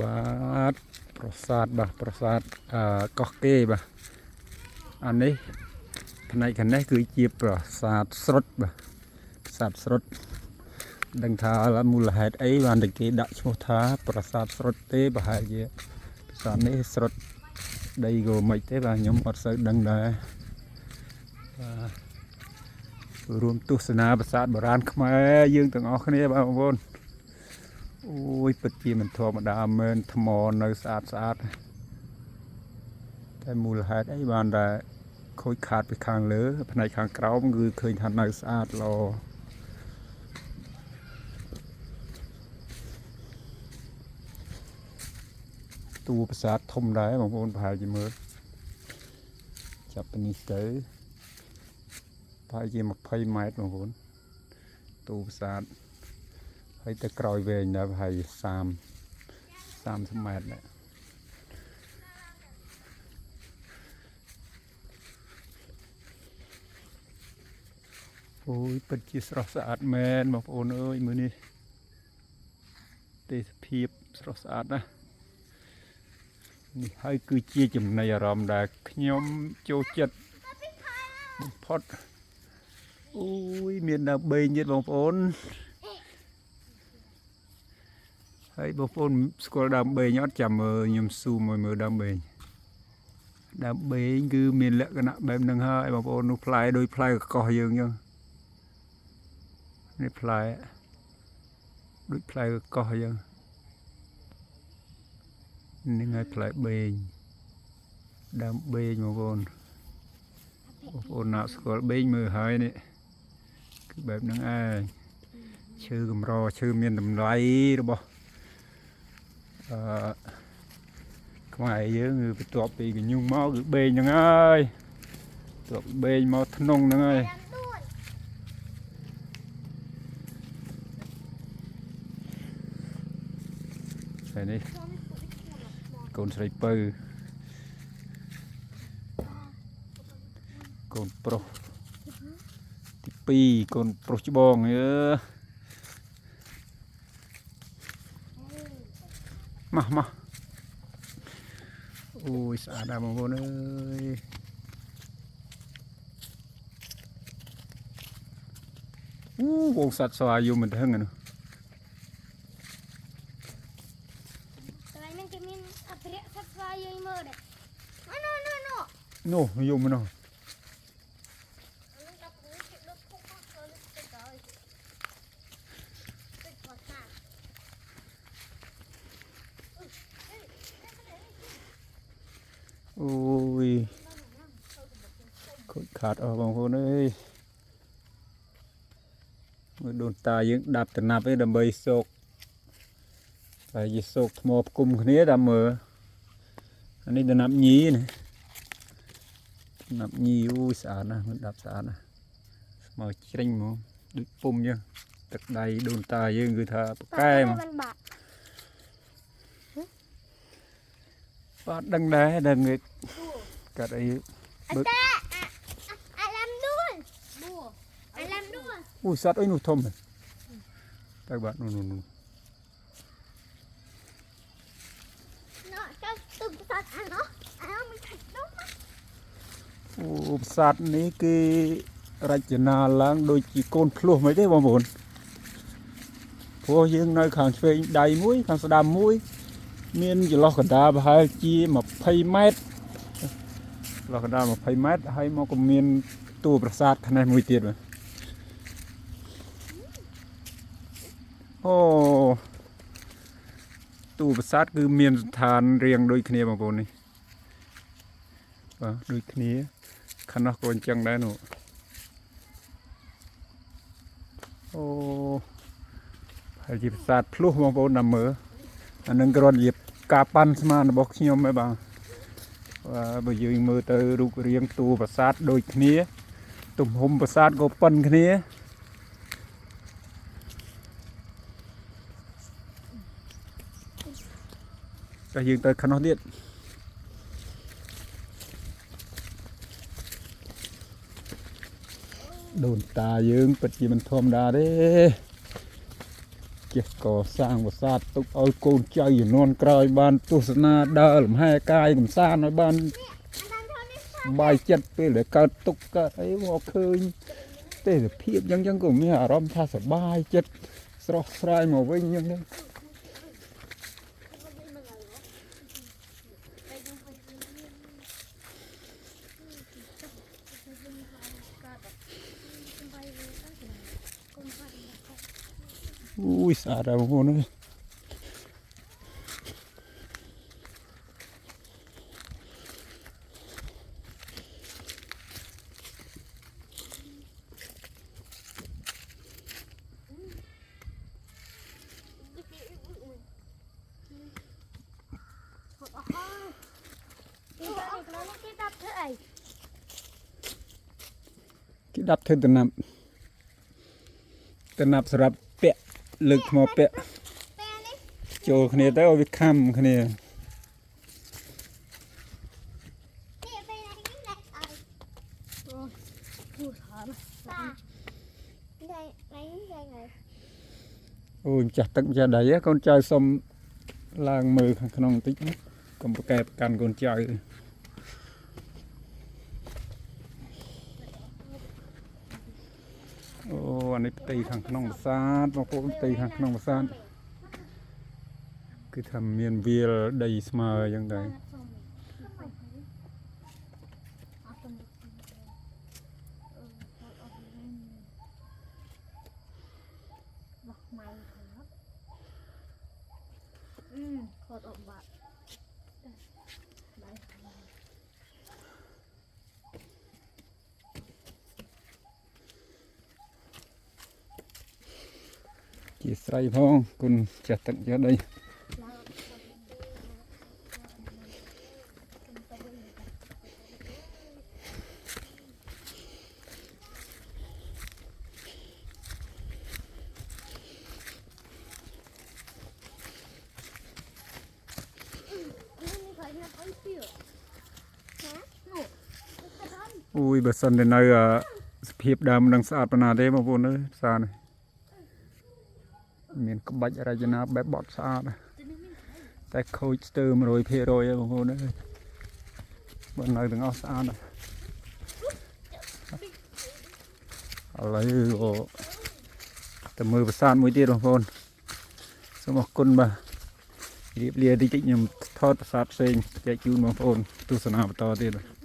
បាទប្រាសាទបាទប្រាសាទកោះកេរបាទអានេះផ្នែកខាងនេះគឺជាប្រាសាទស្រុតបាទប្រាសាទស្រុតដឹងថាមូលហេតុអីបានតែគេដាក់ឈ្មោះថាប្រាសាទស្រុតទេប្រហែលជាប្រាសាទនេះស្រុតដីក៏មិនទេបាទខ្ញុំអត់សូវដឹងដែរបាទរួមទស្សនាប្រាសាទបុរាណខ្មែរយើងទាំងអស់គ្នាបាទបងប្អូនអូយពិតជាមិនធម្មតាមែនថ្មនៅស្អាតតែមូលហេតុអីបានតែខូចខាតពីខាងលើផ្នែកខាងក្រោមគឺឃើញថានៅស្អាតល្អតួប្រាសាទធំដែរបងប្អូនប្រហែលជាមើលចាប់ពីនេះទៅប្រហែលជា20 ម៉ែត្របងប្អូនតួប្រាសាទហើយទៅក្រោយវែងដែរប្រហែលជា30 ម៉ែត្រដែរអូយពិតជាស្រស់ស្អាតមែនបងប្អូនអើយមើលនេះទេសភាពស្រស់ស្អាតណាស់នេះហើយគឺជាចំណីអារម្មណ៍ដែលខ្ញុំចូលចិត្តបំផុតអូយមានដើមបេងទៀតបងប្អូនហើយបងប្អូនស្គាល់ដើមបេងអត់ចាំមើលខ្ញុំស៊ូមមើលដើមបេងគឺមានលក្ខណៈបែបហ្នឹងហើយបងប្អូននោះផ្លែដូចផ្លែកកោះយើងអញ្ចឹងនេះផ្លែដូចផ្លែកកោះអញ្ចឹងនេះហើយផ្លែបេងដើមបេងបងប្អូនណាស្គាល់បេងមើលហើយនេះគឺបែបហ្នឹងឯងឈើកម្រឈើមានតម្លៃរបស់ខ្មែរយើងគឺបន្ទាប់ពីកញ្ញូងមកគឺបេងហ្នឹងហើយបន្ទាប់បេងមកធ្នង់ហ្នឹងហើយហើយនេះកូនស្រីពៅកូនប្រុសទី2កូនប្រុសច្បងអើមកអូយស្អាតណាស់បងប្អូនអើយវងសត្វស្វាយមិនហឹងនោះនោះយកមកនោះអូយខូចខាតអស់បងប្អូនអើយមើលដូនតាយើងដាប់តំណាប់ឯងដើម្បីសោកតែជាសោកថ្មផ្គុំគ្នាតាមមើលអានេះតំណាប់ញីណាណាប់ញីអូយស្អាតណាស់មិនដាប់ស្អាតណាស់ស្មើជ្រិញហ្មងដូចពុំអញ្ចឹងទឹកដៃដូនតាយើងគឺថាប្រកែមកបាទដឹងដែរដឹងគេកាត់អីដូចអូយសត្វអីនោះធំតែបាទនោះអូប្រាសាទនេះគេរចនាឡើងដូចជាកូនភ្លោះមិនទេបងប្អូនព្រោះយើងនៅខាងឆ្វេងដៃមួយខាងស្ដាំមួយមានចន្លោះកណ្ដាលប្រហែលជា20 ម៉ែត្រចន្លោះកណ្ដាល20 ម៉ែត្រហើយមកក៏មានតួប្រាសាទខាងនេះមួយទៀតបាទអូតួប្រាសាទគឺមានស្ថានរៀងដូចគ្នាបងប្អូននេះបាទដូចគ្នាខាងនោះក៏អញ្ចឹងដែរនោះអូហើយជាប្រាសាទភ្លោះបងប្អូនតាមមើលអានឹងគ្រាន់ជាការប៉ាន់ស្មានរបស់ខ្ញុំឯងបាទបើយើងមើលទៅរូបរាងតួប្រាសាទដូចគ្នាទំហំប្រាសាទក៏ប៉ុនគ្នាតែយើងទៅខាងនោះទៀតដូនតាយើងពិតជាមិនធម្មតាទេ ជាកសាងប្រាសាទទុកឲ្យកូនចៅជំនាន់ក្រោយបានទស្សនាដើរលំហែកាយកំសាន្តឲ្យបានបាយចិត្តពេលដែលកើតទុកកើតអីមកឃើញទេសភាពអញ្ចឹងក៏មានអារម្មណ៍ថាសប្បាយចិត្តស្រស់ស្រាយមកវិញអញ្ចឹងអូយស្អាតហើយបងប្អូនអើយគេដាប់ធ្វើតំណាប់សម្រាប់ពាក់លើកថ្មពាក់ចូលគ្នាទៅឲ្យវាខំគ្នាអូយចាស់ទឹកម្ចាស់ដីកូនចៅសុំឡើងមើលខាងក្នុងបន្តិចកុំប្រកែប្រកាន់កូនចៅអូអានេះផ្ទៃខាងក្នុងប្រាសាទបងប្អូនផ្ទៃខាងក្នុងប្រាសាទគឺថាមានវាលដីស្មើអញ្ចឹងដែរខត់អបបាក់ជាស្រ័យផងគុណចាស់ទឹកចាស់ដីអូយបើសិនតែនៅសភាពដើមនឹងស្អាតប៉ុណ្ណាទេបងប្អូនអើយផ្សារនេះមានក្បាច់រចនាបែបបត់ស្អាតតែខូចស្ទើរ 100% ហើយបងប្អូនអើយបើនៅទាំងអស់ស្អាតឥឡូវទៅមើលប្រាសាទមួយទៀតបងប្អូនសូមអរគុណបាទរៀបលាតិចខ្ញុំថតប្រាសាទផ្សេងចែកជូនបងប្អូនទស្សនាបន្តទៀត